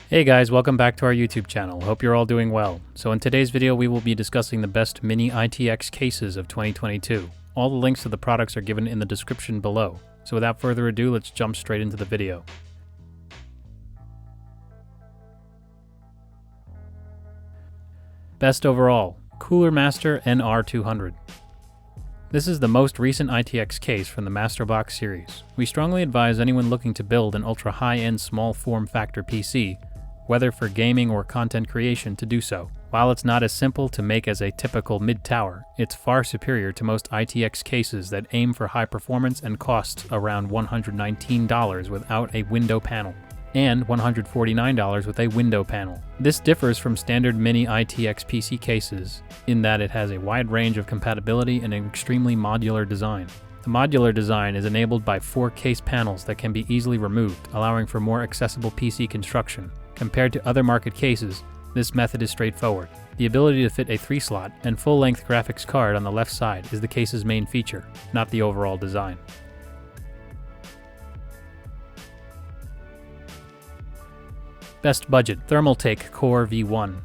Hey guys, welcome back to our YouTube channel. Hope you're all doing well. So in today's video, we will be discussing the best Mini-ITX cases of 2022. All the links to the products are given in the description below. So without further ado, let's jump straight into the video. Best overall, Cooler Master NR200. This is the most recent ITX case from the Master Box series. We strongly advise anyone looking to build an ultra high-end small form factor PC, whether for gaming or content creation, to do so. While it's not as simple to make as a typical mid-tower, it's far superior to most ITX cases that aim for high performance and costs around $119 without a window panel, and $149 with a window panel. This differs from standard Mini-ITX PC cases in that it has a wide range of compatibility and an extremely modular design. The modular design is enabled by 4 case panels that can be easily removed, allowing for more accessible PC construction. Compared to other market cases, this method is straightforward. The ability to fit a 3-slot and full-length graphics card on the left side is the case's main feature, not the overall design. Best budget, Thermaltake Core V1.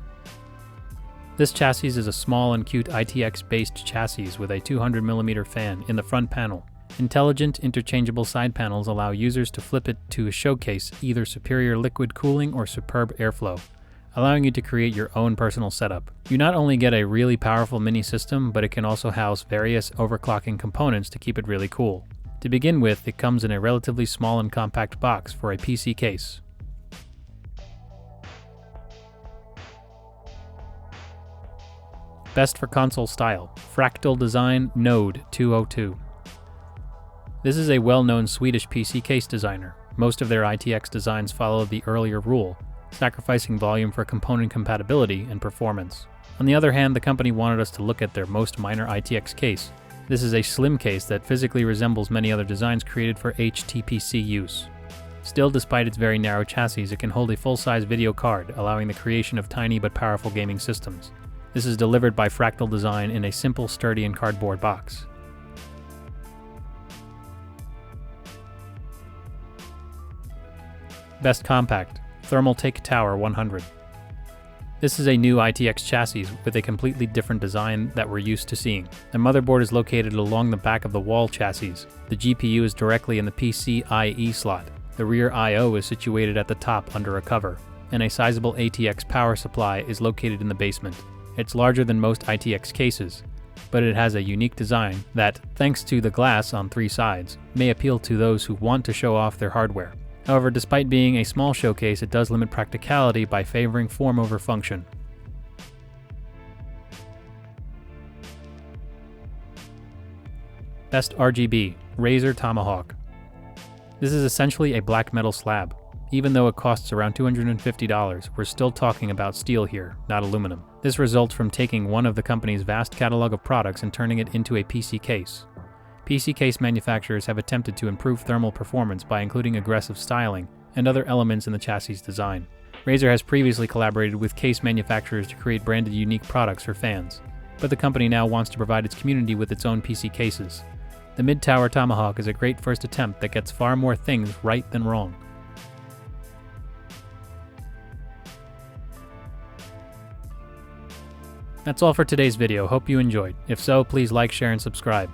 This chassis is a small and cute ITX-based chassis with a 200mm fan in the front panel. Intelligent, interchangeable side panels allow users to flip it to showcase either superior liquid cooling or superb airflow, allowing you to create your own personal setup. You not only get a really powerful mini system, but it can also house various overclocking components to keep it really cool. To begin with, it comes in a relatively small and compact box for a PC case. Best for console style, Fractal Design Node 202. This is a well-known Swedish PC case designer. Most of their ITX designs follow the earlier rule, sacrificing volume for component compatibility and performance. On the other hand, the company wanted us to look at their most minor ITX case. This is a slim case that physically resembles many other designs created for HTPC use. Still, despite its very narrow chassis, it can hold a full-size video card, allowing the creation of tiny but powerful gaming systems. This is delivered by Fractal Design in a simple, sturdy, and cardboard box. Best compact, Thermaltake Tower 100. This is a new ITX chassis with a completely different design that we're used to seeing. The motherboard is located along the back of the wall chassis. The GPU is directly in the PCIe slot. The rear I/O is situated at the top under a cover, and a sizable ATX power supply is located in the basement. It's larger than most ITX cases, but it has a unique design that, thanks to the glass on 3 sides, may appeal to those who want to show off their hardware. However, despite being a small showcase, it does limit practicality by favoring form over function. Best RGB, Razer Tomahawk. This is essentially a black metal slab. Even though it costs around $250, we're still talking about steel here, not aluminum. This results from taking one of the company's vast catalog of products and turning it into a PC case. PC case manufacturers have attempted to improve thermal performance by including aggressive styling and other elements in the chassis design. Razer has previously collaborated with case manufacturers to create branded unique products for fans, but the company now wants to provide its community with its own PC cases. The mid-tower Tomahawk is a great first attempt that gets far more things right than wrong. That's all for today's video. Hope you enjoyed. If so, please like, share, and subscribe.